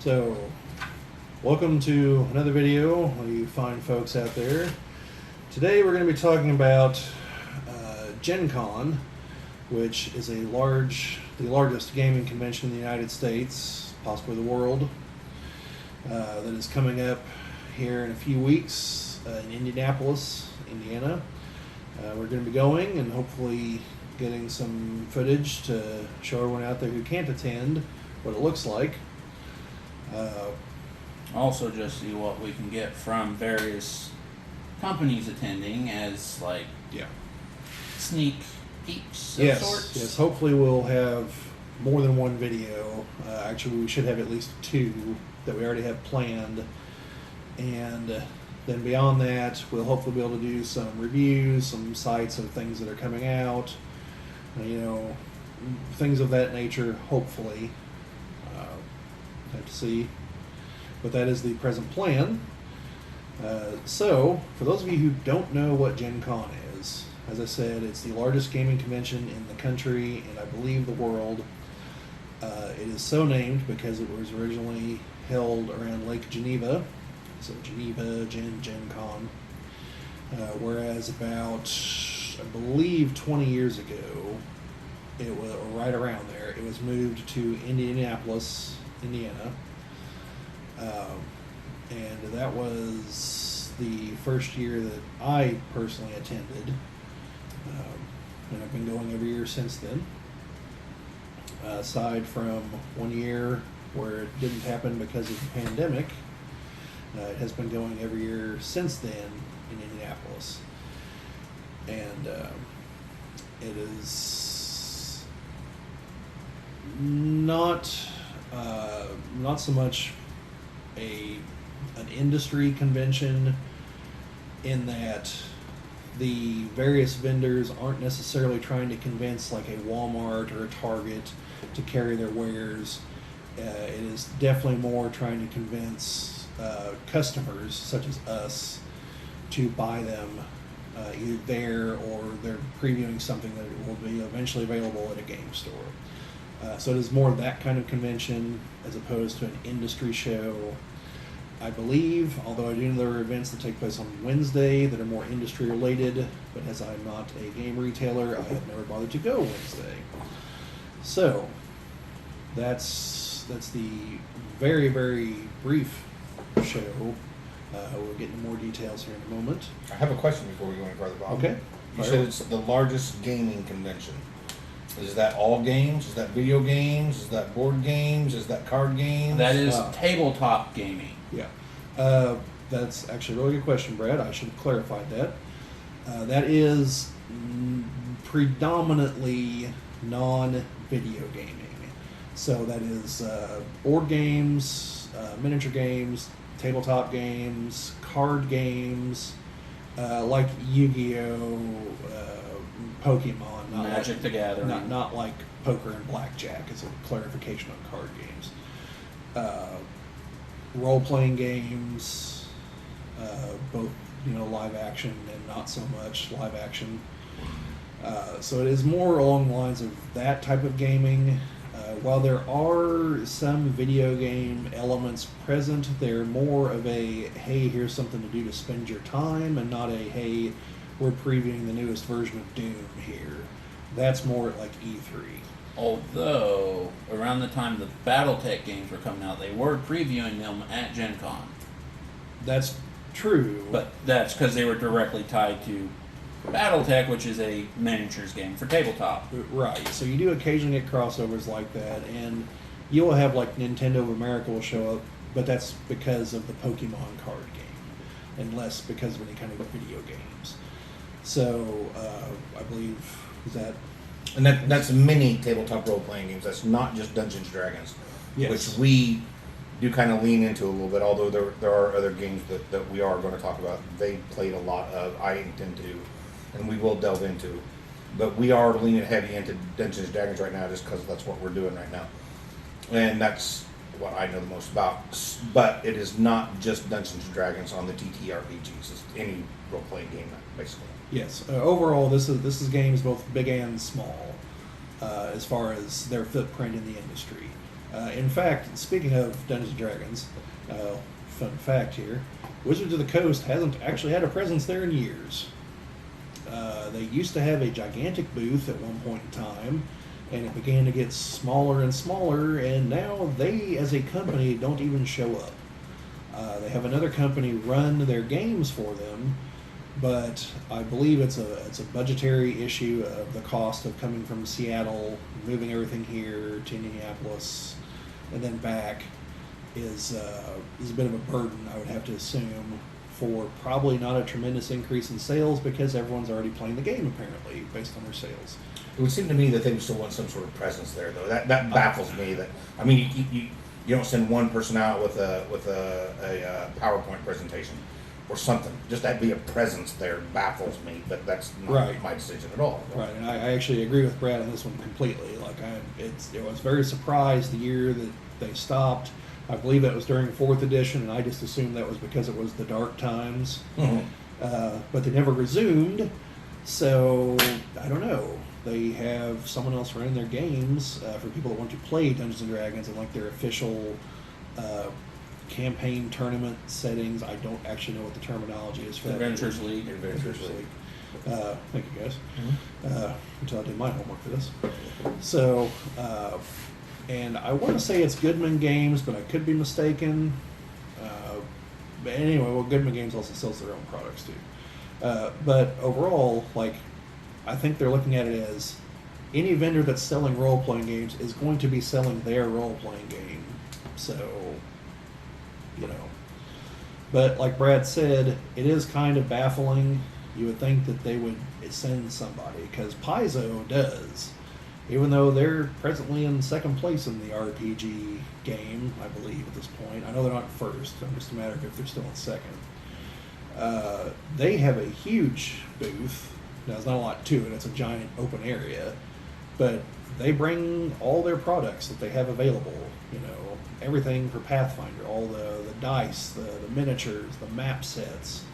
So, welcome to another video, all you fine folks out there. Today we're going to be talking about GenCon, which is the largest gaming convention in the United States, possibly the world, that is coming up here in a few weeks in Indianapolis, Indiana. We're going to be going and hopefully getting some footage to show everyone out there who can't attend what it looks like. Also, just see what we can get from various companies attending as sneak peeks of sorts. Yes. Hopefully, we'll have more than one video. Actually, we should have at least two that we already have planned, and then beyond that, we'll hopefully be able to do some reviews, some sites of things that are coming out. Things of that nature. Hopefully, have to see. But that is the present plan. So, for those of you who don't know what GenCon is, as I said, it's the largest gaming convention in the country and I believe the world. It is so named because it was originally held around Lake Geneva, so Geneva, GenCon. Whereas about, I believe, 20 years ago, it was right around there. It was moved to Indianapolis, Indiana. And that was the first year that I personally attended. And I've been going every year since then. Aside from 1 year where it didn't happen because of the pandemic, it has been going every year since then in Indianapolis. And it is not so much an industry convention in that the various vendors aren't necessarily trying to convince like a Walmart or a Target to carry their wares. It is definitely more trying to convince customers such as us to buy them either there or they're previewing something that will be eventually available at a game store. So it is more of that kind of convention as opposed to an industry show. I believe, although I do know there are events that take place on Wednesday that are more industry related, but as I'm not a game retailer, I have never bothered to go Wednesday. So that's the very, very brief show. We'll get into more details here in a moment. I have a question before we go any further, Bob. Okay. You said it's the largest gaming convention. Is that all games? Is that video games? Is that board games? Is that card games? That is tabletop gaming. Yeah. That's actually a really good question, Brad. I should have clarified that. That is predominantly non-video gaming. So that is board games, miniature games, tabletop games, card games, like Yu-Gi-Oh!, Pokemon. Magic the Gathering. Not like poker and blackjack. It's a clarification on card games. Role-playing games, both live action and not so much live action. So it is more along the lines of that type of gaming. While there are some video game elements present, they're more of a, hey, here's something to do to spend your time, and not a, hey, we're previewing the newest version of Doom here. That's more like E3. Although, around the time the BattleTech games were coming out, they were previewing them at GenCon. That's true. But that's because they were directly tied to BattleTech, which is a miniatures game for tabletop. Right. So you do occasionally get crossovers like that, and you will have like Nintendo of America will show up, but that's because of the Pokemon card game, and less because of any kind of video games. So I believe that. And that's many tabletop role-playing games. That's not just Dungeons & Dragons, Yes. which we do kind of lean into a little bit, although there are other games that we are going to talk about. They played a lot of, I intend to, and we will delve into. But we are leaning heavy into Dungeons & Dragons right now just because that's what we're doing right now. And that's what I know the most about. But it is not just Dungeons & Dragons on the TTRPGs. It's any role-playing game, basically. Yes. Overall, this is games both big and small, as far as their footprint in the industry. In fact, speaking of Dungeons and Dragons, fun fact here, Wizards of the Coast hasn't actually had a presence there in years. They used to have a gigantic booth at one point in time, and it began to get smaller and smaller, and now they, as a company, don't even show up. They have another company run their games for them, but I believe it's a budgetary issue of the cost of coming from Seattle, moving everything here to Indianapolis, and then back is a bit of a burden, I would have to assume, for probably not a tremendous increase in sales because everyone's already playing the game apparently based on their sales. It would seem to me that they would still want some sort of presence there, though. That baffles me. That I mean, you don't send one person out with a PowerPoint presentation or something. Just that be a presence there baffles me. But that's not my decision at all. Right, and I actually agree with Brad on this one completely. Like I was very surprised the year that they stopped. I believe that was during 4th edition, and I just assumed that was because it was the dark times. Mm-hmm. But they never resumed, so I don't know. They have someone else running their games for people that want to play Dungeons & Dragons and like their official campaign tournament settings. I don't actually know what the terminology is for that. Adventures League. Thank you, guys. Mm-hmm. Until I did my homework for this. So, and I want to say it's Goodman Games, but I could be mistaken. But anyway, well, Goodman Games also sells their own products too. But overall, like, I think they're looking at it as any vendor that's selling role-playing games is going to be selling their role-playing game. So, you know. But like Brad said, it is kind of baffling. You would think that they would send somebody, because Paizo does. Even though they're presently in 2nd place in the RPG game, I believe, at this point. I know they're not first. It's just a matter of if they're still in 2nd. They have a huge booth. Now, there's not a lot to it. It's a giant open area. But they bring all their products that they have available. You know, everything for Pathfinder, all the dice, the miniatures, the map sets.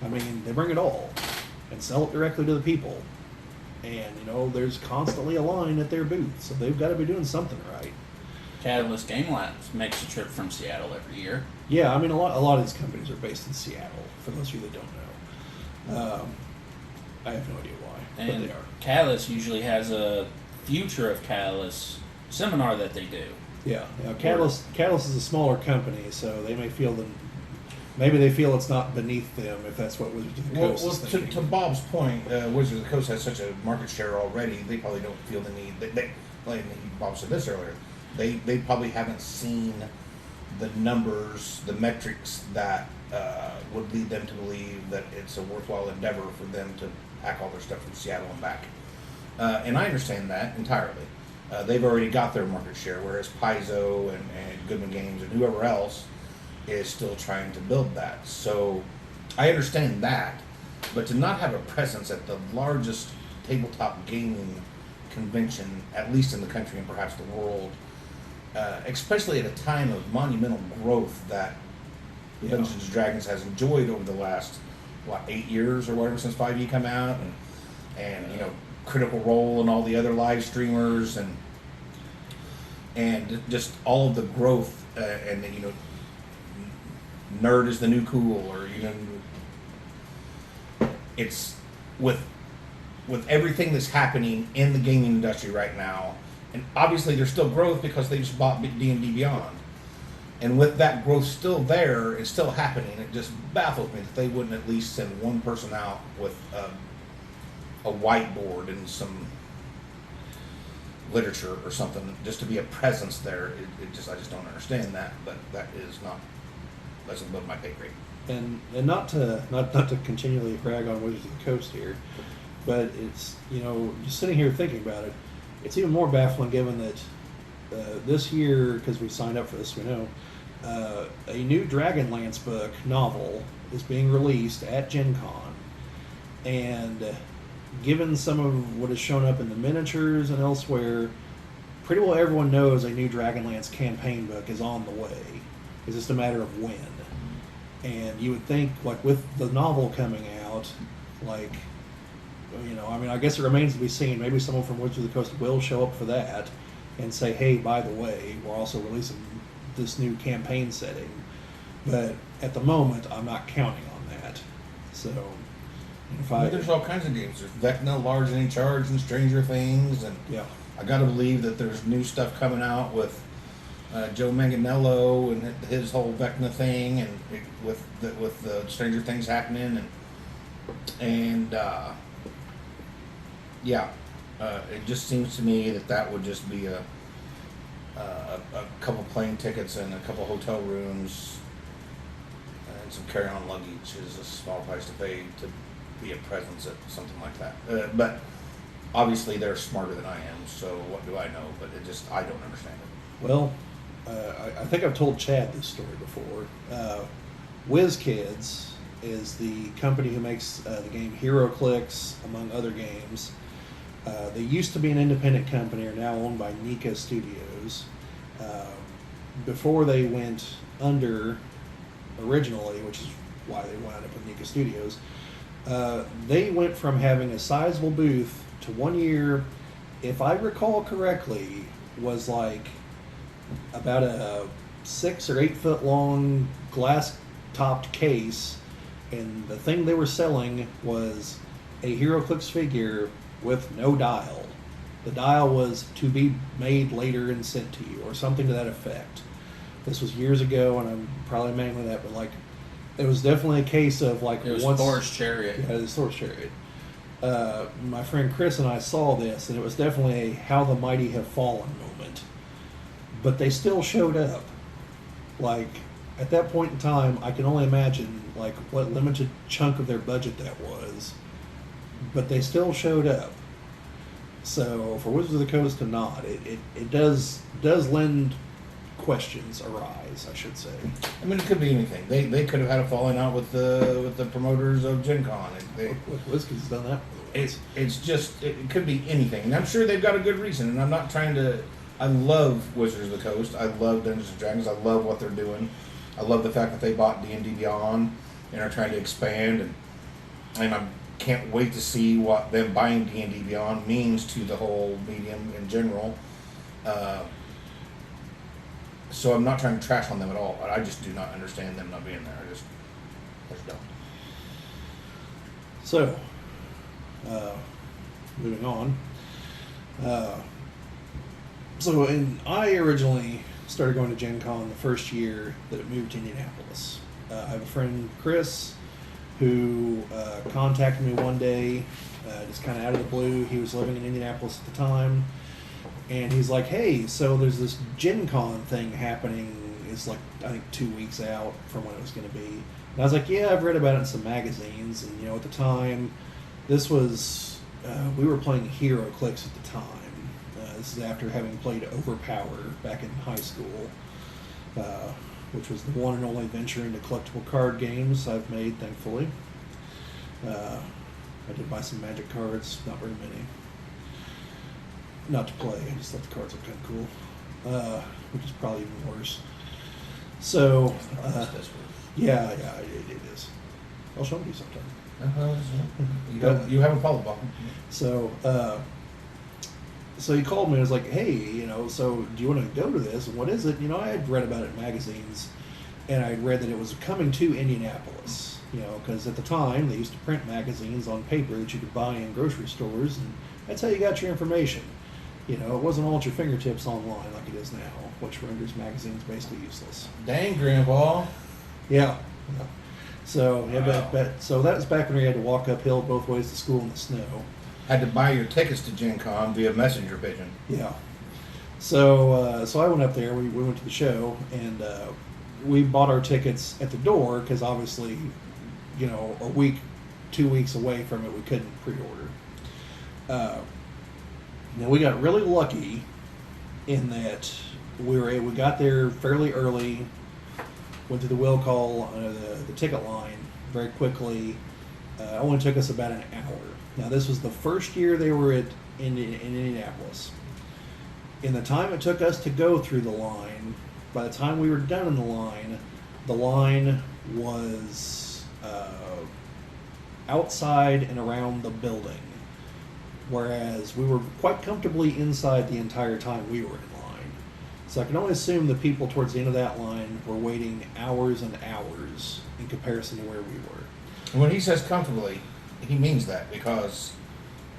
I mean, they bring it all and sell it directly to the people. And, you know, there's constantly a line at their booth, so they've got to be doing something right. Catalyst Game Labs makes a trip from Seattle every year. Yeah, I mean, a lot of these companies are based in Seattle, for those of you that don't know. I have no idea why, but they are. Catalyst usually has a Future of Catalyst seminar that they do. Yeah, Catalyst is a smaller company, so they may feel that maybe they feel it's not beneath them if that's what Wizards of the Coast is thinking. To Bob's point, Wizards of the Coast has such a market share already. They probably don't feel the need. Like Bob said this earlier. They probably haven't seen the numbers, the metrics that would lead them to believe that it's a worthwhile endeavor for them to pack all their stuff from Seattle and back. And I understand that entirely. They've already got their market share, whereas Paizo and Goodman Games and whoever else is still trying to build that. So I understand that, but to not have a presence at the largest tabletop gaming convention, at least in the country and perhaps the world, especially at a time of monumental growth that Dungeons and Dragons has enjoyed over the last 8 years or whatever since 5e come out, and you know, Critical Role and all the other live streamers and just all of the growth and you know, nerd is the new cool, or you know, it's with everything that's happening in the gaming industry right now, and obviously there's still growth because they just bought D&D Beyond, and with that growth still there, it's still happening. It just baffles me that they wouldn't at least send one person out with a whiteboard and some literature or something just to be a presence there. I just don't understand that, but that's above my pay grade. And not to continually brag on Wizards of the Coast here, but it's, you know, just sitting here thinking about it, it's even more baffling given that this year, because we signed up for this, we know, a new Dragonlance book novel is being released at GenCon, and given some of what has shown up in the miniatures and elsewhere, pretty well everyone knows a new Dragonlance campaign book is on the way. It's just a matter of when. And you would think, like, with the novel coming out, like, you know, I mean, I guess it remains to be seen. Maybe someone from Wizards of the Coast will show up for that. and say, hey, by the way, we're also releasing this new campaign setting. But at the moment, I'm not counting on that. So, if there's all kinds of games. There's Vecna, Large and in Charge, and Stranger Things, and yeah, I got to believe that there's new stuff coming out with Joe Manganiello and his whole Vecna thing, and with the Stranger Things happening, and it just seems to me that would just be a couple plane tickets and a couple hotel rooms and some carry-on luggage is a small price to pay to be a presence at something like that. But obviously they're smarter than I am, so what do I know? But I don't understand it. Well, I think I've told Chad this story before. WizKids is the company who makes the game HeroClix, among other games. They used to be an independent company, are now owned by Nika Studios. Before they went under originally, which is why they wound up with Nika Studios, they went from having a sizable booth to 1 year, if I recall correctly, was like about a 6 or 8 foot long glass topped case, and the thing they were selling was a HeroClix figure with no dial. The dial was to be made later and sent to you, or something to that effect. This was years ago, and I'm probably mangling that, but like, it was definitely a case of like it was Thor's Chariot. Yeah, it was Thor's Chariot. My friend Chris and I saw this, and it was definitely a how the mighty have fallen moment. But they still showed up. Like, at that point in time, I can only imagine like what limited chunk of their budget that was. But they still showed up. So for Wizards of the Coast to not, it does lend questions arise, I should say. I mean, it could be anything. They could have had a falling out with the promoters of GenCon. WizKids done that. It could be anything, and I'm sure they've got a good reason. And I'm not trying to. I love Wizards of the Coast. I love Dungeons and Dragons. I love what they're doing. I love the fact that they bought D&D Beyond and are trying to expand, and I can't wait to see what them buying D&D Beyond means to the whole medium in general. So I'm not trying to trash on them at all. I just do not understand them not being there. I just don't. So, moving on. I originally started going to Gen Con the first year that it moved to Indianapolis. I have a friend, Chris, who contacted me one day, just kind of out of the blue. He was living in Indianapolis at the time. And he's like, hey, so there's this Gen Con thing happening. It's like, I think 2 weeks out from when it was going to be. And I was like, yeah, I've read about it in some magazines. And, at the time, this was, we were playing HeroClix at the time. This is after having played Overpower back in high school, which was the one and only venture into collectible card games I've made, thankfully. I did buy some Magic cards, not very many. Not to play, I just thought the cards looked kind of cool, which is probably even worse. So, yeah, it is. I'll show them to you sometime. You haven't followed Bob. So he called me and was like, hey, so do you want to go to this? And what is it? I had read about it in magazines, and I had read that it was coming to Indianapolis, because at the time they used to print magazines on paper that you could buy in grocery stores, and that's how you got your information. It wasn't all at your fingertips online like it is now, which renders magazines basically useless. Dang, Grandpa. Yeah. So, so that was back when we had to walk uphill both ways to school in the snow. Had to buy your tickets to Gen Con via messenger pigeon. Yeah. So I went up there. We went to the show, and we bought our tickets at the door because obviously, a week, 2 weeks away from it, we couldn't pre-order. Now we got really lucky in that we got there fairly early. Went through the will call, the ticket line very quickly. Only took us about an hour. Now this was the first year they were in Indianapolis. In the time it took us to go through the line, by the time we were done in the line was outside and around the building. whereas we were quite comfortably inside the entire time we were in line. So I can only assume the people towards the end of that line were waiting hours and hours in comparison to where we were. When he says comfortably, he means that because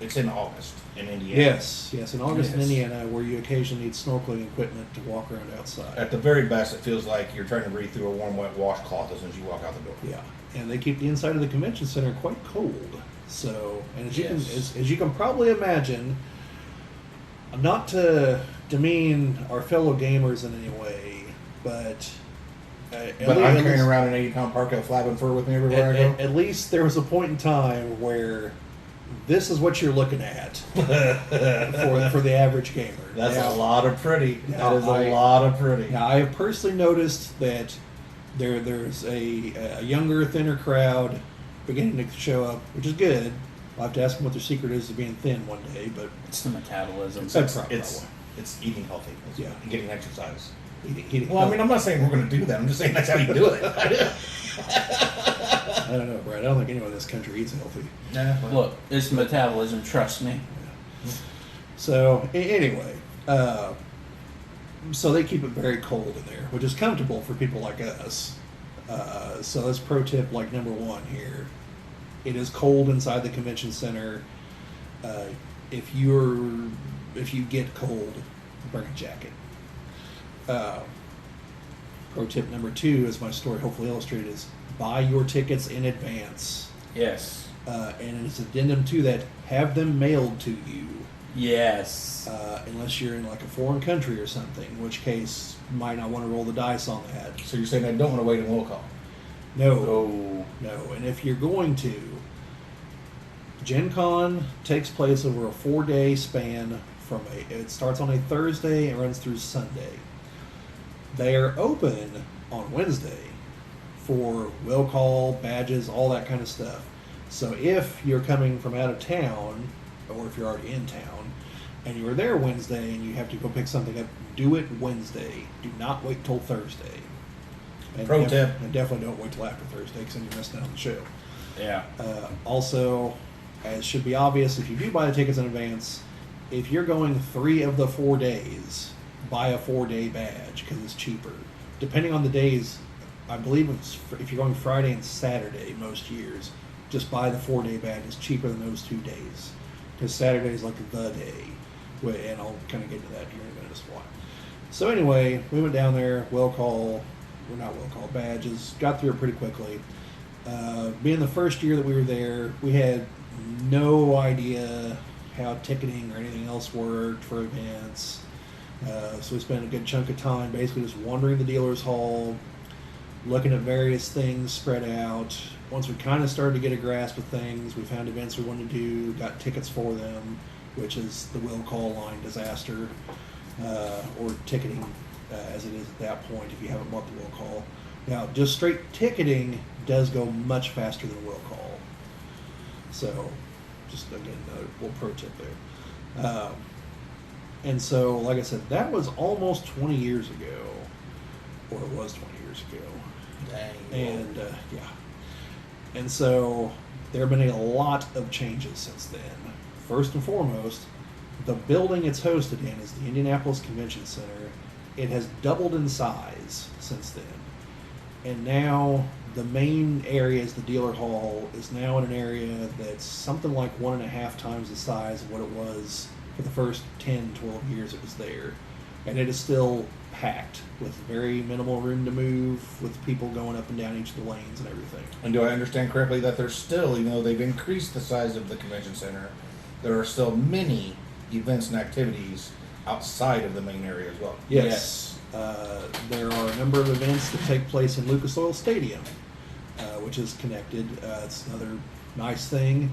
it's in August in Indiana. Yes, in August in Indiana, where you occasionally need snorkeling equipment to walk around outside. At the very best, it feels like you're trying to breathe through a warm, wet washcloth as soon as you walk out the door. Yeah, and they keep the inside of the convention center quite cold. So, and as you can probably imagine, not to demean our fellow gamers in any way, but But I'm carrying around an 80-pound parka flapping fur with me everywhere I go. At least there was a point in time where this is what you're looking at for the average gamer. That's a lot of pretty. That is a lot of pretty. Now, I have personally noticed that there's a younger, thinner crowd beginning to show up, which is good. I'll have to ask them what their secret is to being thin one day, but it's the metabolism. It's eating healthy. It's getting exercise. Well, I mean, I'm not saying we're going to do that. I'm just saying that's how you do it. I don't know, Brad. I don't think anyone in this country eats healthy. Nah, look, it's metabolism. Trust me. Yeah. So anyway, so they keep it very cold in there, which is comfortable for people like us. So that's pro tip, like number one here. It is cold inside the convention center. If you get cold, bring a jacket. Pro tip number two, as my story hopefully illustrated, is buy your tickets in advance. Yes. And as addendum to that, have them mailed to you. Yes. Unless you're in like a foreign country or something, in which case you might not want to roll the dice on that. So you're saying I don't want to wait in will call? No. And if you're going to, GenCon takes place over a 4-day span. It starts on a Thursday and runs through Sunday. They are open on Wednesday for will call, badges, all that kind of stuff. So if you're coming from out of town, or if you're already in town, and you were there Wednesday and you have to go pick something up, do it Wednesday. Do not wait till Thursday. And Pro tip. And definitely don't wait till after Thursday because then you're missing out on the show. Yeah. Also, as should be obvious, if you do buy the tickets in advance, if you're going 3 of the 4 days, buy a 4-day badge because it's cheaper. Depending on the days, I believe if you're going Friday and Saturday most years, just buy the 4-day badge. It's cheaper than those 2 days because Saturday is like the day. And I'll kind of get to that here in a minute as well. So anyway, we went down there, badges, got through it pretty quickly. Being the first year that we were there, we had no idea how ticketing or anything else worked for events. So we spent a good chunk of time basically just wandering the dealer's hall, looking at various things spread out. Once we kind of started to get a grasp of things, we found events we wanted to do, got tickets for them, which is the will call line disaster, or ticketing as it is at that point if you haven't bought the will call. Now, just straight ticketing does go much faster than will call. So, just again, another little pro tip there. And so, like I said, that was almost 20 years ago, or it was 20 years ago. Dang. And and so there have been a lot of changes since then. First and foremost, the building it's hosted in is the Indianapolis Convention Center. It has doubled in size since then. And now the main area is the dealer hall is now in an area that's something like 1.5 times the size of what it was for the first 10, 12 years it was there. And it is still packed with very minimal room to move, with people going up and down each of the lanes and everything. And do I understand correctly that there's still, even though they've increased the size of the convention center, there are still many events and activities outside of the main area as well? Yes. There are a number of events that take place in Lucas Oil Stadium, which is connected. It's another nice thing.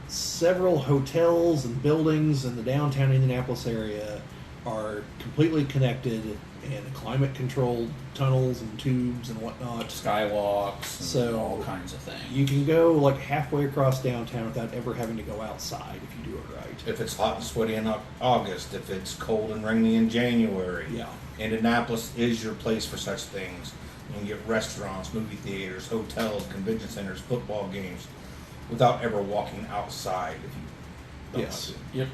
Several hotels and buildings in the downtown Indianapolis area are completely connected and climate-controlled tunnels and tubes and whatnot. Skywalks and all kinds of things. You can go like halfway across downtown without ever having to go outside if you do it right. If it's hot and sweaty in August, if it's cold and rainy in January. Yeah. Indianapolis is your place for such things. You can get restaurants, movie theaters, hotels, convention centers, football games, without ever walking outside. Yes. Yep.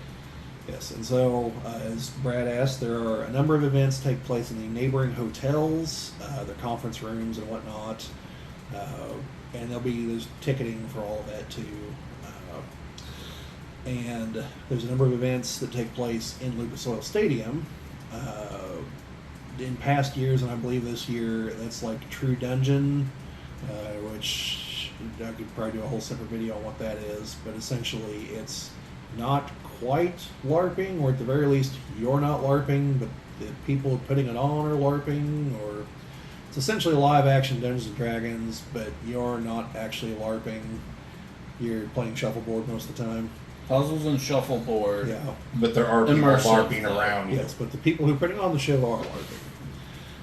Yes, and so as Brad asked, there are a number of events take place in the neighboring hotels, their conference rooms and whatnot, and there's ticketing for all of that too. And there's a number of events that take place in Lucas Oil Stadium. In past years, and I believe this year, that's like True Dungeon, which I could probably do a whole separate video on what that is, but essentially it's not quite LARPing, or at the very least you're not LARPing, but the people putting it on are LARPing, or it's essentially live action Dungeons and Dragons, but you're not actually LARPing. You're playing shuffleboard most of the time. Puzzles and shuffleboard. Yeah. But there are people Immersive, LARPing around you. Yes, but the people who are putting on the show are LARPing.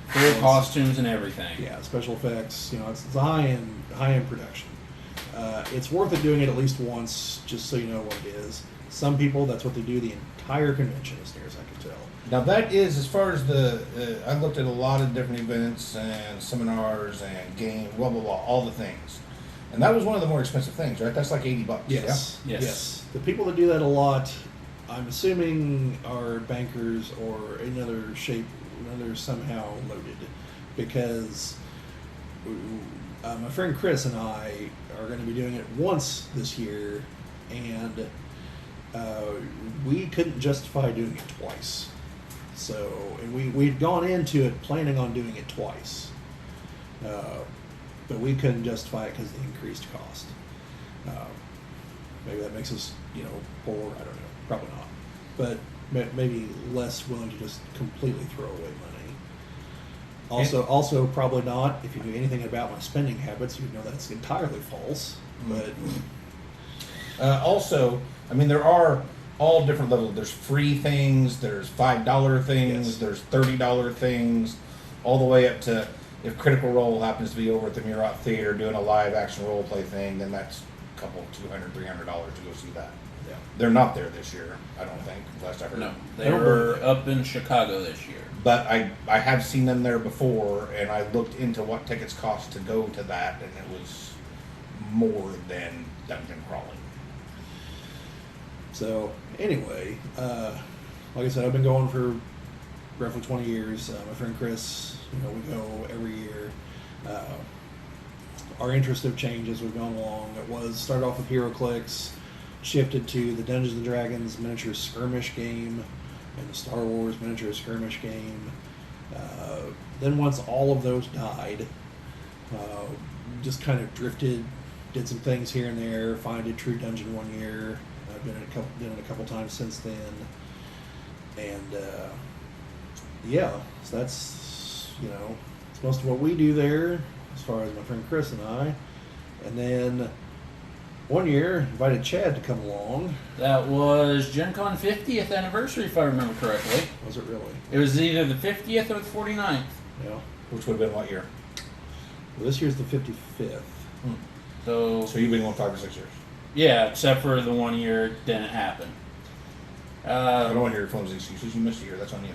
Full costumes and everything. Yeah, special effects. It's a high end production. It's worth it doing it at least once, just so you know what it is. Some people, that's what they do the entire convention, as near as I can tell. Now that is, as far as I looked at a lot of different events and seminars and games, blah, blah, blah, all the things. And that was one of the more expensive things, right? That's like $80. Yes. Yeah? Yes. The people that do that a lot, I'm assuming, are bankers or in other shape, somehow loaded. Because my friend Chris and I are going to be doing it once this year, and we couldn't justify doing it twice. So, and we'd gone into it planning on doing it twice. But we couldn't justify it because of the increased cost. Maybe that makes us, poor, I don't know, probably not. But maybe less willing to just completely throw away money. Also probably not, if you knew anything about my spending habits, you'd know that's entirely false. But also, I mean, there are all different levels. There's free things, there's $5 things, Yes. there's $30 things, all the way up to, if Critical Role happens to be over at the Murat Theater doing a live action role play thing, then that's a couple, $200, $300 to go see that. yeah. They're not there this year, I don't think, last I heard. No, they were up in Chicago this year. But I have seen them there before, and I looked into what tickets cost to go to that, and it was more than dungeon crawling. So anyway, like I said, I've been going for roughly 20 years. My friend Chris, we go every year. Our interest have changed as we've gone along. Started off with HeroClix, shifted to the Dungeons and Dragons miniature skirmish game and the Star Wars miniature skirmish game. Then once all of those died, just kind of drifted, did some things here and there. Finally did True Dungeon one year. I've been in a couple times since then, and so that's it's most of what we do there as far as my friend Chris and I. And then one year invited Chad to come along. That was GenCon 50th anniversary, if I remember correctly. Was it really? It was either the 50th or the 49th. Yeah. Which would have been what year? Well, this year's the 55th. So you've been going 5 or 6 years. yeah, except for the 1 year it didn't happen. I don't want to hear your flimsy excuses. You missed a year. That's on you.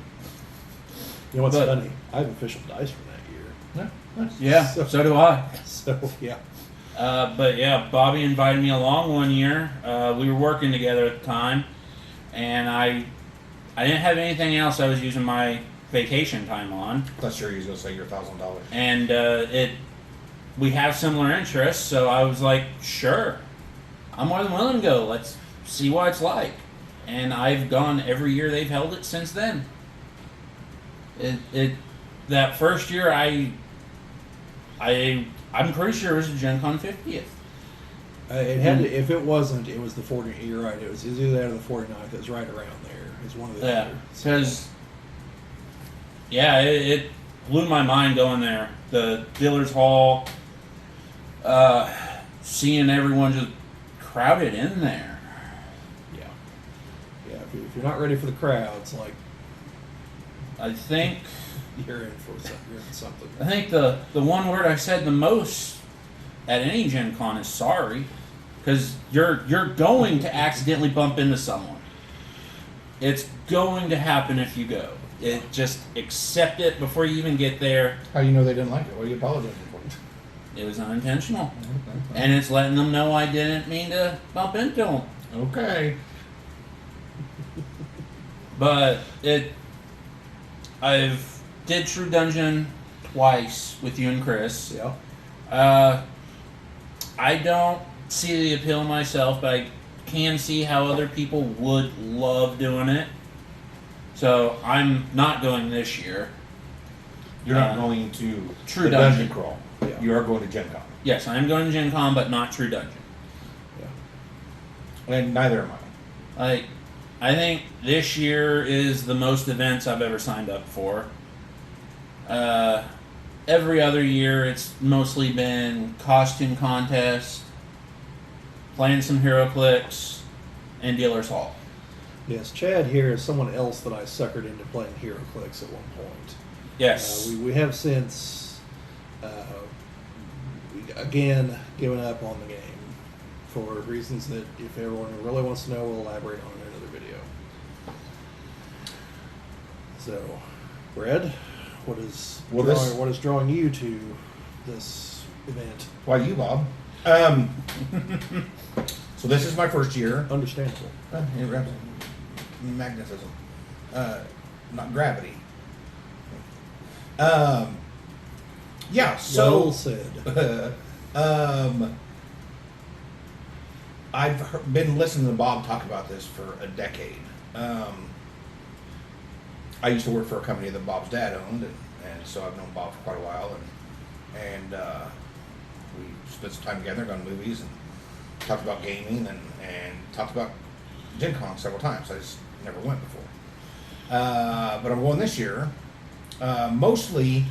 You know what's But- funny? I have official dice from that year. Yeah. Nice. Yeah, so do I. So yeah. But yeah, Bobby invited me along one year. We were working together at the time, and I didn't have anything else I was using my vacation time on. Plus, sure, he's going to say your $1,000. And we have similar interests, so I was like, sure, I'm more than willing to go. Let's see what it's like. And I've gone every year they've held it since then. That first year I'm pretty sure it was the GenCon 50th. It had to, if it wasn't, it was the 40. You're right. It was either that or the 49th. It was right around there. It's one of the Yeah, other. because it blew my mind going there. The dealers hall, seeing everyone just crowded in there. Yeah. Yeah. If you're not ready for the crowds, like I think you're in for something. I think the one word I said the most at any Gen Con is sorry, because you're going to accidentally bump into someone. It's going to happen if you go. Just accept it before you even get there. How do you know they didn't like it? What are you apologizing for? It was unintentional, Okay. and it's letting them know I didn't mean to bump into them. Okay. But I've did True Dungeon twice with you and Chris. Yeah. I don't see the appeal myself, but I can see how other people would love doing it. So I'm not going this year. You're not going to True the Dungeon. Dungeon Crawl. Yeah. You are going to GenCon. Yes, I am going to Gen Con, but not True Dungeon. Yeah. And neither am I. I think this year is the most events I've ever signed up for. Every other year, it's mostly been costume contest, playing some HeroClix, and Dealer's Hall. Yes, Chad here is someone else that I suckered into playing HeroClix at one point. Yes. We have since, again, given up on the game for reasons that if everyone really wants to know, we'll elaborate on in another video. So, Brad, what is drawing you to this event? Why you, Bob? So this is my first year. Understandable. Magnetism, not gravity. Yeah. So Well said. I've been listening to Bob talk about this for a decade. I used to work for a company that Bob's dad owned, and so I've known Bob for quite a while, and we spent some time together, gone to movies, and talked about gaming, and talked about Gen Con several times. I just never went before. But I'm going this year, mostly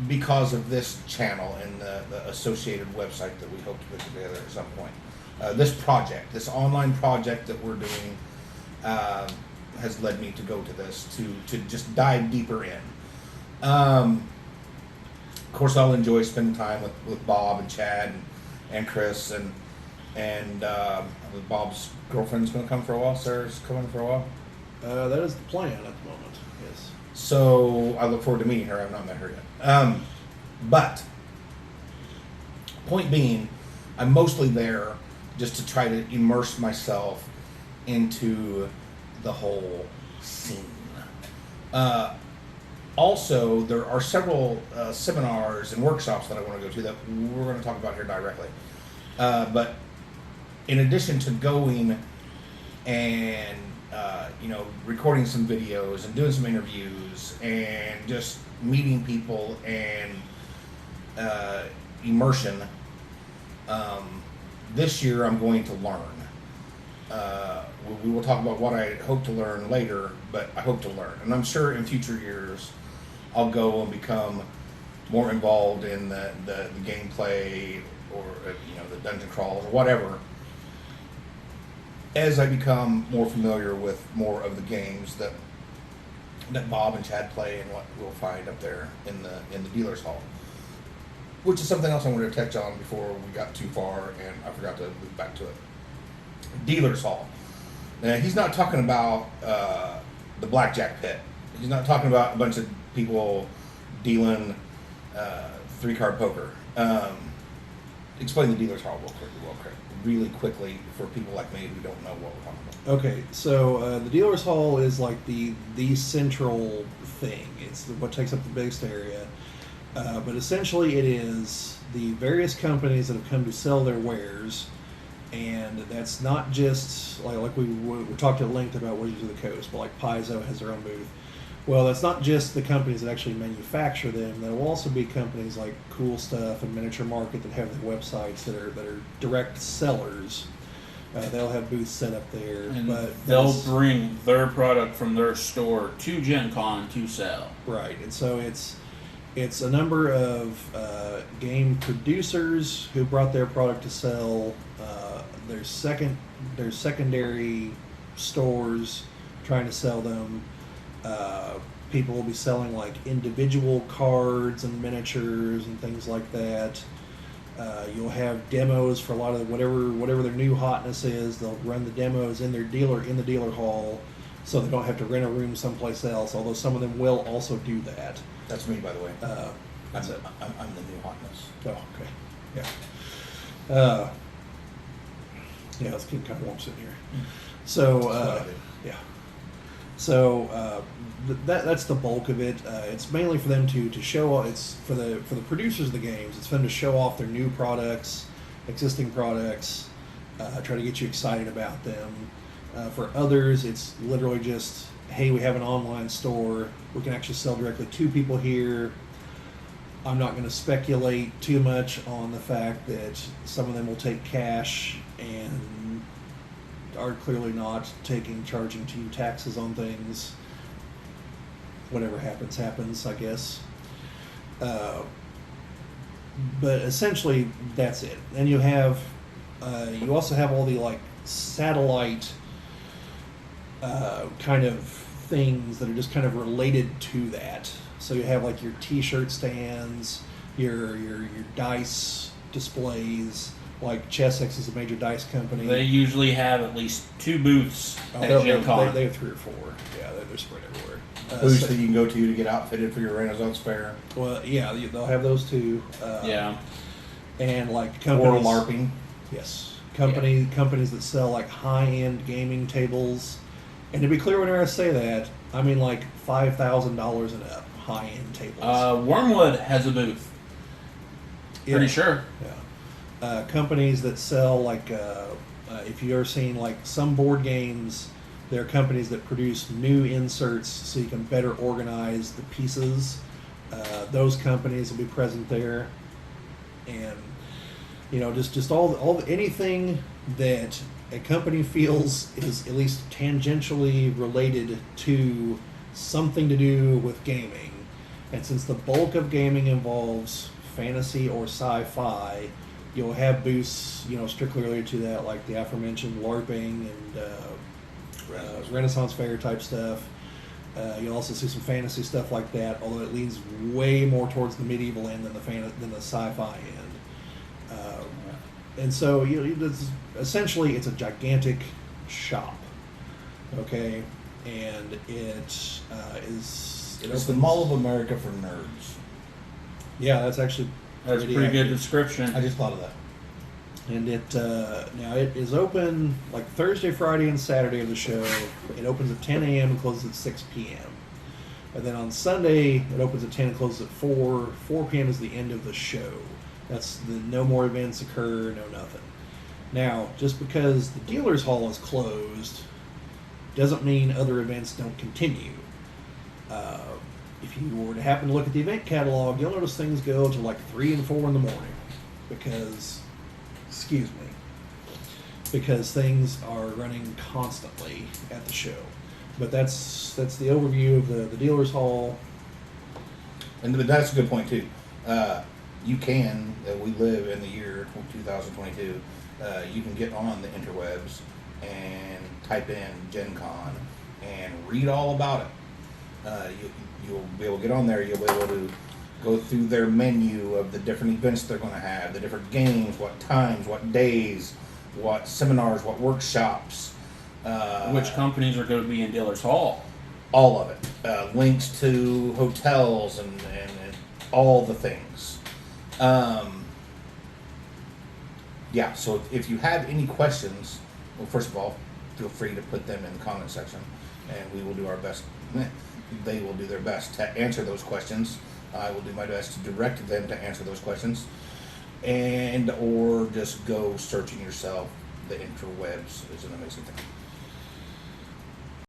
because of this channel and the associated website that we hope to put together at some point. This project, this online project that we're doing, has led me to go to this, to just dive deeper in. Of course, I'll enjoy spending time with Bob and Chad and Chris and Bob's girlfriend's going to come for a while. Sarah's coming for a while. That is the plan at the moment, yes. So I look forward to meeting her. I've not met her yet. But point being, I'm mostly there just to try to immerse myself into the whole scene. Also, there are several seminars and workshops that I want to go to that we're going to talk about here directly. But in addition to going and recording some videos and doing some interviews and just meeting people and immersion, this year I'm going to learn. We will talk about what I hope to learn later, but I hope to learn. And I'm sure in future years I'll go and become more involved in the gameplay or the dungeon crawls or whatever, as I become more familiar with more of the games that Bob and Chad play and what we'll find up there in the dealer's hall. Which is something else I wanted to touch on before we got too far, and I forgot to move back to it. Dealer's hall. Now, he's not talking about the blackjack pit. He's not talking about a bunch of people dealing three-card poker. Explain the dealer's hall really quickly for people like me who don't know what we're talking about. Okay, so the dealer's hall is like the central thing. It's what takes up the biggest area. But essentially it is the various companies that have come to sell their wares, and that's not just like we talked at length about Wizards of the Coast, but like Paizo has their own booth. Well, that's not just the companies that actually manufacture them. There will also be companies like Cool Stuff and Miniature Market that have their websites that are direct sellers. They'll have booths set up there, And but they'll bring their product from their store to Gen Con to sell. Right, and so it's a number of game producers who brought their product to sell. There's secondary stores trying to sell them. People will be selling like individual cards and miniatures and things like that. You'll have demos for a lot of whatever their new hotness is. They'll run the demos in the dealer hall, so they don't have to rent a room someplace else. Although some of them will also do that. That's me, by the way. That's it. I'm the new hotness. Oh, okay. Yeah. Yeah, let's keep kind of warm sitting here. So, That's what I do. So that's the bulk of it. It's mainly for them to show. It's for the producers of the games. It's for them to show off their new products, existing products, try to get you excited about them. For others, it's literally just, hey, we have an online store. We can actually sell directly to people here. I'm not going to speculate too much on the fact that some of them will take cash and are clearly not charging to you taxes on things. Whatever happens, I guess. But essentially, that's it. And you also have all the like satellite kind of things that are just kind of related to that. So you have like your T-shirt stands, your dice displays. Like ChessX is a major dice company. They usually have at least 2 booths at They GenCon. have 3 or 4. Yeah, they're spread everywhere. Booths that you can go to get outfitted for your Renaissance fair. Well, yeah, they'll have those too. Yeah. And like Or companies. LARPing. Yes, companies that sell like high-end gaming tables. And to be clear, whenever I say that, I mean like $5,000 and up, high-end tables. Wormwood has a booth. Pretty sure. Yeah. Companies that sell like, if you've ever seen like some board games, there are companies that produce new inserts so you can better organize the pieces. Those companies will be present there, and just all anything that a company feels is at least tangentially related to something to do with gaming. And since the bulk of gaming involves fantasy or sci-fi, you'll have booths, strictly related to that, like the aforementioned LARPing and Renaissance Fair type stuff. You'll also see some fantasy stuff like that, although it leans way more towards the medieval end than the sci-fi end. And so essentially it's a gigantic shop, okay, and it's the Mall of America for nerds. Yeah, that's actually That's a pretty good description. I just thought of that. And now it is open like Thursday, Friday, and Saturday of the show. It opens at 10 a.m. and closes at 6 p.m. And then on Sunday it opens at 10 and closes at 4. 4 p.m. is the end of the show. That's no more events occur, no nothing. Now, just because the dealer's hall is closed doesn't mean other events don't continue. If you were to happen to look at the event catalog, you'll notice things go to like 3 and 4 in the morning because things are running constantly at the show. But that's the overview of the dealer's hall. And that's a good point too. We live in the year 2022. You can get on the interwebs and type in GenCon and read all about it. You'll be able to get on there. You'll be able to go through their menu of the different events they're going to have, the different games, what times, what days, what seminars, what workshops. Which companies are going to be in Dealer's Hall? All of it. Links to hotels and all the things. So if you have any questions, well, first of all, feel free to put them in the comment section, and we will do our best. They will do their best to answer those questions. I will do my best to direct them to answer those questions, or just go searching yourself. The interwebs is an amazing thing.